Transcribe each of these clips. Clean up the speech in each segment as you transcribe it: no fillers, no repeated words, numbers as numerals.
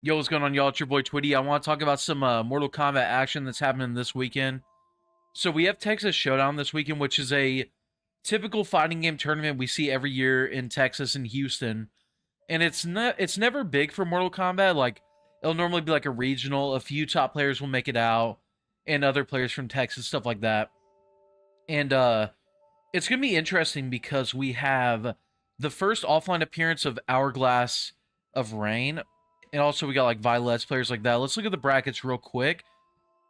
Yo, what's going on, y'all? It's your boy Tweedy. I want to talk about some Mortal Kombat action that's happening this weekend. So we have Texas Showdown this weekend, which is a typical fighting game tournament we see every year in Texas and Houston. And it's never big for Mortal Kombat. Like, it'll normally be like a regional. A few top players will make it out, and other players from Texas, stuff like that. And it's gonna be interesting because we have the first offline appearance of Hourglass of Rain, and also we got like Violet's players like that. Let's look at the brackets real quick.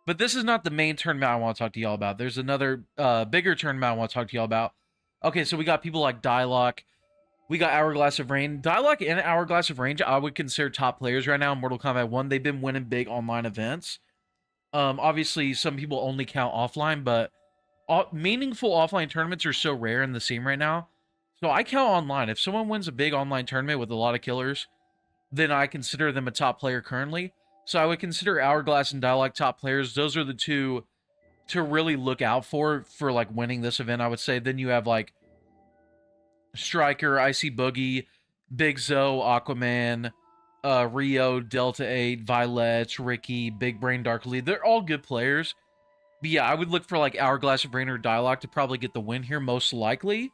But this is not the main tournament I want to talk to y'all about. There's another bigger tournament I want to talk to y'all about. Okay, so we got people like Dialock. We got Hourglass of Rain. Dialock and Hourglass of Rain, I would consider top players right now in Mortal Kombat 1. They've been winning big online events. Obviously, some people only count offline, but meaningful offline tournaments are so rare in the scene right now. So I count online. If someone wins a big online tournament with a lot of killers, then I consider them a top player currently. So I would consider Hourglass and Dialogue top players. Those are the two to really look out for like winning this event, I would say. Then you have like Striker, Icy Boogie, Big Zo, Aquaman, Rio, Delta 8, Violet, Ricky, Big Brain, Dark Lead. They're all good players. But yeah, I would look for like Hourglass of Rain or Dialogue to probably get the win here, most likely.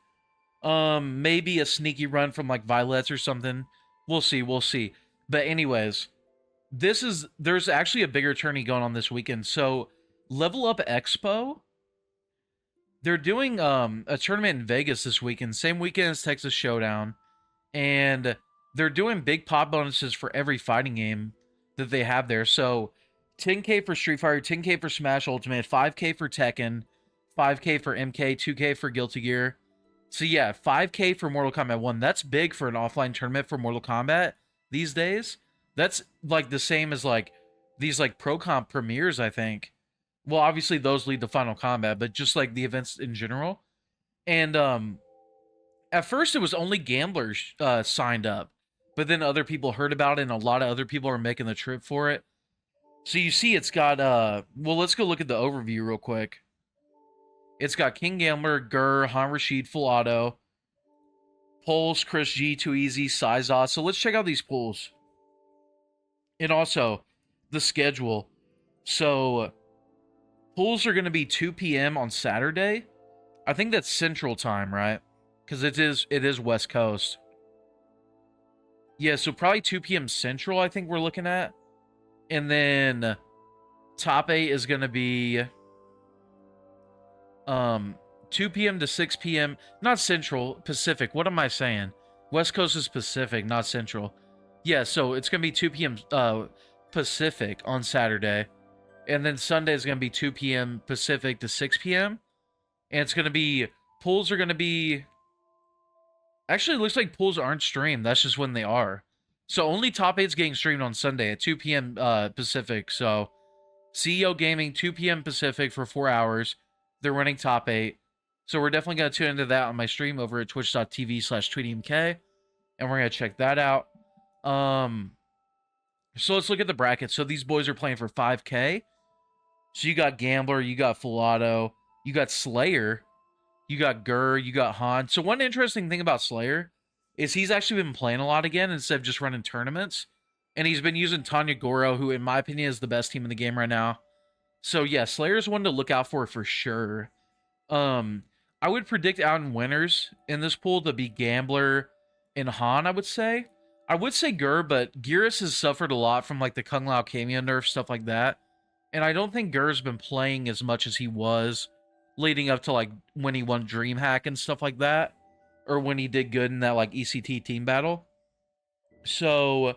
Maybe a sneaky run from like Violets or something. We'll see. But anyways, there's actually a bigger tourney going on this weekend. So Level Up Expo, they're doing a tournament in Vegas this weekend, same weekend as Texas Showdown, and they're doing big pop bonuses for every fighting game that they have there. So 10K for Street Fighter, 10K for Smash Ultimate, 5K for Tekken, 5K for MK, 2K for Guilty Gear. So yeah, 5K for Mortal Kombat 1. That's big for an offline tournament for Mortal Kombat these days. That's like the same as like these like pro comp premieres, I think. Well, obviously those lead to Final Combat, but just like the events in general. And at first it was only gamblers signed up, but then other people heard about it and a lot of other people are making the trip for it. So you see it's got well, let's go look at the overview real quick. It's got King Gambler, Gur, Han Rashid, Full Auto, Pulse, Chris G, Too Easy, Sizot. So let's check out these pools. And also, the schedule. So, pools are going to be 2 p.m. on Saturday. I think that's Central Time, right? Because it is West Coast. Yeah, so probably 2 p.m. Central, I think we're looking at. And then, top 8 is going to be 2 p.m. to 6 p.m. Not Central, Pacific. What am I saying? West Coast is Pacific, not Central. Yeah, so it's going to be 2 p.m. Pacific on Saturday. And then Sunday is going to be 2 p.m. Pacific to 6 p.m. And it's going to be... Pools are going to be... Actually, it looks like pools aren't streamed. That's just when they are. So only top 8's getting streamed on Sunday at 2 p.m. Pacific. So CEO Gaming, 2 p.m. Pacific for 4 hours. They're running top 8. So we're definitely going to tune into that on my stream over at twitch.tv/tweetymk. And we're going to check that out. So let's look at the bracket. So these boys are playing for 5K. So you got Gambler, you got Full Auto, you got Slayer, you got Gur, you got Han. So one interesting thing about Slayer is he's actually been playing a lot again instead of just running tournaments. And he's been using Tanya Goro, who in my opinion is the best team in the game right now. So yeah, Slayer's one to look out for sure. I would predict out in winners in this pool to be Gambler and Han, I would say. I would say Gur, but Gearus has suffered a lot from like the Kung Lao cameo nerf, stuff like that. And I don't think Gur's been playing as much as he was leading up to like when he won DreamHack and stuff like that. Or when he did good in that like ECT team battle. So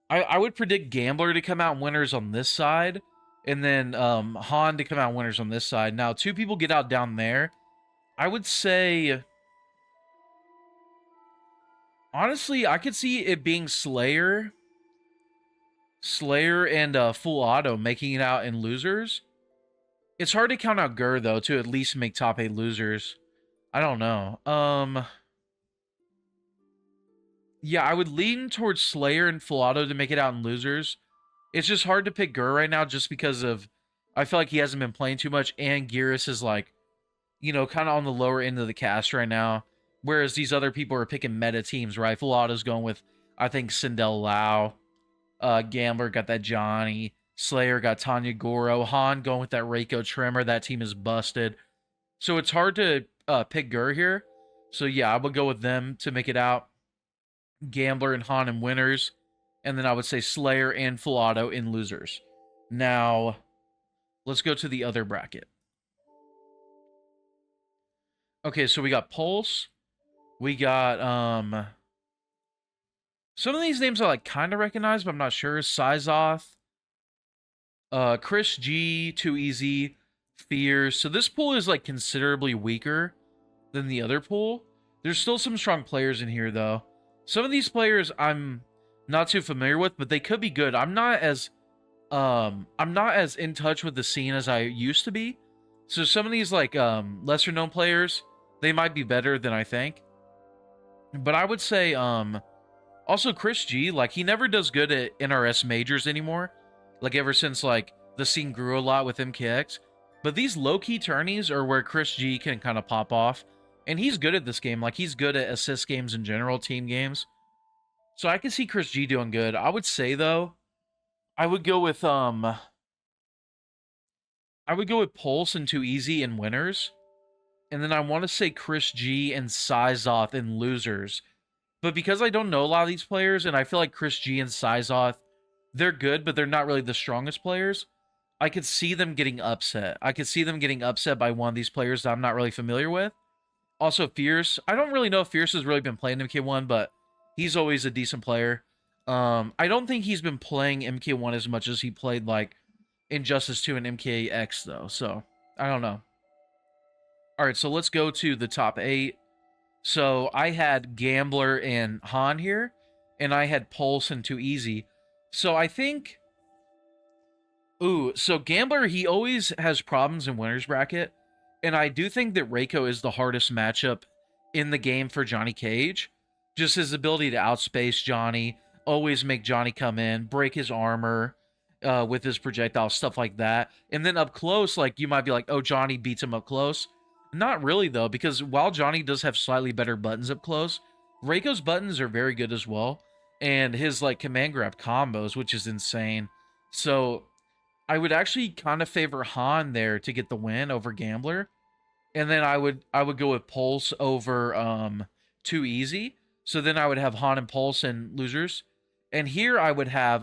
I would predict Gambler to come out winners on this side. And then Han to come out winners on this side. Now, 2 people get out down there. I would say... Honestly, I could see it being Slayer and Full Auto making it out in losers. It's hard to count out Gur, though, to at least make top 8 losers. I don't know. Yeah, I would lean towards Slayer and Full Auto to make it out in losers. It's just hard to pick Gur right now just because of... I feel like he hasn't been playing too much, and Gearus is like, you know, kind of on the lower end of the cast right now. Whereas these other people are picking meta teams, right? Full Auto's going with, I think, Sindel Lau. Gambler got that Johnny. Slayer got Tanya Goro. Han going with that Reiko Trimmer. That team is busted. So it's hard to pick Gur here. So yeah, I would go with them to make it out. Gambler and Han in winners. And then I would say Slayer and Full Auto in losers. Now, let's go to the other bracket. Okay, so we got Pulse. We got, some of these names I like kind of recognize, but I'm not sure. Sizoth. Chris G, Too Easy, Fears. So this pool is like considerably weaker than the other pool. There's still some strong players in here, though. Some of these players I'm not too familiar with, but they could be good. I'm not as in touch with the scene as I used to be. So some of these like lesser known players, they might be better than I think. But I would say also Chris G, like he never does good at NRS majors anymore. Like ever since like the scene grew a lot with MKX. But these low-key tourneys are where Chris G can kind of pop off. And he's good at this game. Like he's good at assist games in general, team games. So I can see Chris G doing good. I would say though, I would go with Pulse and Too Easy in winners. And then I want to say Chris G and Sizoth in losers. But because I don't know a lot of these players, and I feel like Chris G and Sizoth, they're good, but they're not really the strongest players, I could see them getting upset. I could see them getting upset by one of these players that I'm not really familiar with. Also, Fierce. I don't really know if Fierce has really been playing MK1, but he's always a decent player. I don't think he's been playing MK1 as much as he played, like, Injustice 2 and MKX, though. So, I don't know. Alright, so let's go to the top 8. So, I had Gambler and Han here, and I had Pulse and Too Easy. So, I think... Ooh, so Gambler, he always has problems in winner's bracket, and I do think that Reiko is the hardest matchup in the game for Johnny Cage. Just his ability to outspace Johnny, always make Johnny come in, break his armor with his projectile, stuff like that. And then up close, like, you might be like, oh, Johnny beats him up close. Not really, though, because while Johnny does have slightly better buttons up close, Reiko's buttons are very good as well. And his, like, command grab combos, which is insane. So I would actually kind of favor Han there to get the win over Gambler. And then I would go with Pulse over Too Easy. So then I would have Han and Pulse and losers. And here I would have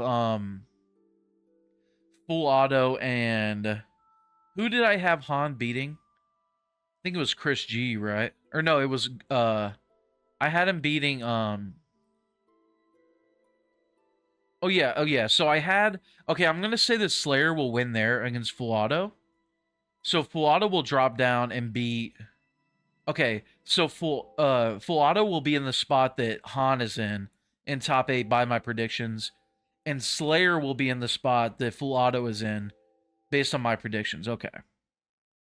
Full Auto and... Who did I have Han beating? I think it was Chris G, right? Or no, it was... I had him beating... Oh yeah. So I had... Okay, I'm going to say that Slayer will win there against Full Auto. So Full Auto will drop down and beat... Okay, so Full Auto will be in the spot that Han is in top 8 by my predictions. And Slayer will be in the spot that Full Auto is in based on my predictions. Okay.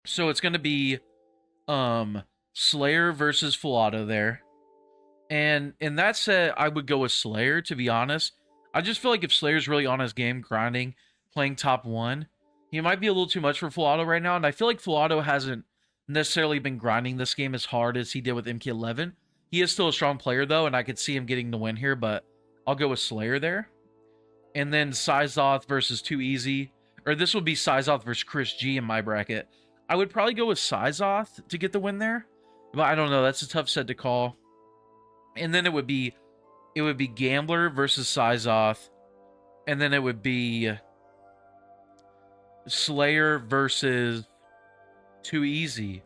So it's going to be Slayer versus Full Auto there. And in that set, I would go with Slayer, to be honest. I just feel like if Slayer's really on his game, grinding, playing top 1, he might be a little too much for Full Auto right now. And I feel like Full Auto hasn't necessarily been grinding this game as hard as he did with MK11. He is still a strong player, though, and I could see him getting the win here, but I'll go with Slayer there. And then Sizoth versus Too Easy. Or this would be Sizoth versus Chris G in my bracket. I would probably go with Sizoth to get the win there. But I don't know. That's a tough set to call. And then it would be Gambler versus Sizoth. And then it would be Slayer versus Too Easy.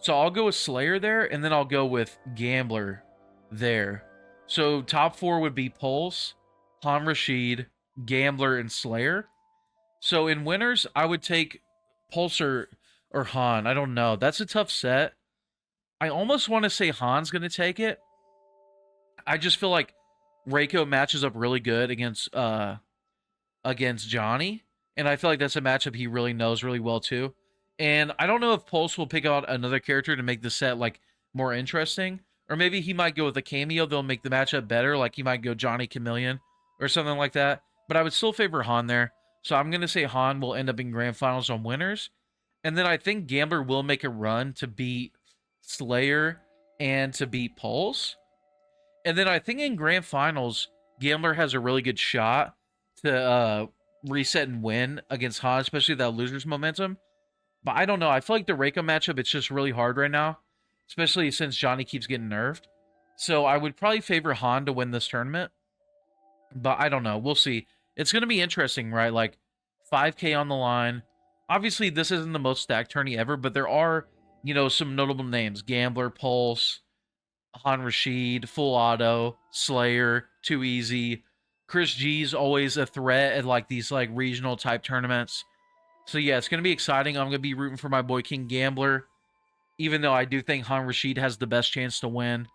So I'll go with Slayer there, and then I'll go with Gambler there. So top 4 would be Pulse, Han Rashid, Gambler, and Slayer. So in winners, I would take Pulse or Han. I don't know. That's a tough set. I almost want to say Han's going to take it. I just feel like Reiko matches up really good against Johnny. And I feel like that's a matchup he really knows really well, too. And I don't know if Pulse will pick out another character to make the set, like, more interesting. Or maybe he might go with a cameo. They'll make the matchup better. Like, he might go Johnny Chameleon or something like that. But I would still favor Han there. So I'm going to say Han will end up in Grand Finals on winners. And then I think Gambler will make a run to beat Slayer and to beat Pulse. And then I think in Grand Finals, Gambler has a really good shot to reset and win against Han, especially that loser's momentum. But I don't know. I feel like the Reiko matchup, it's just really hard right now, especially since Johnny keeps getting nerfed. So I would probably favor Han to win this tournament. But I don't know. We'll see. It's going to be interesting, right? Like 5K on the line. Obviously, this isn't the most stacked tourney ever, but there are, some notable names. Gambler, Pulse, Han Rashid, Full Auto, Slayer, Too Easy. Chris G's always a threat at like these like regional type tournaments. So yeah, it's gonna be exciting. I'm gonna be rooting for my boy King Gambler, even though I do think Han Rashid has the best chance to win.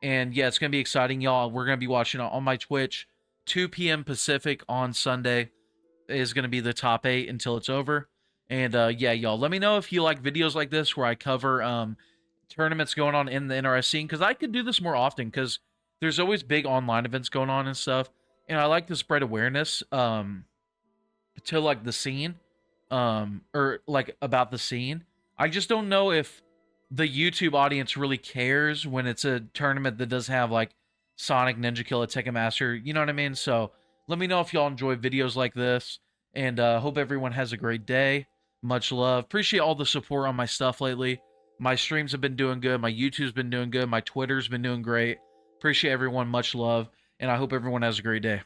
And yeah, it's gonna be exciting, y'all. We're gonna be watching on my Twitch, 2 p.m. Pacific on Sunday is gonna be the top 8 until it's over. And yeah, y'all, let me know if you like videos like this where I cover tournaments going on in the NRS scene, because I could do this more often because there's always big online events going on and stuff, and I like to spread awareness to like the scene, or like about the scene. I just don't know if the YouTube audience really cares when it's a tournament that does have like Sonic, Ninja Kill, Tekken Master, you know what I mean? So let me know if y'all enjoy videos like this, and hope everyone has a great day. Much love. Appreciate all the support on my stuff lately. My streams have been doing good. My YouTube's been doing good. My Twitter's been doing great. Appreciate everyone. Much love. And I hope everyone has a great day.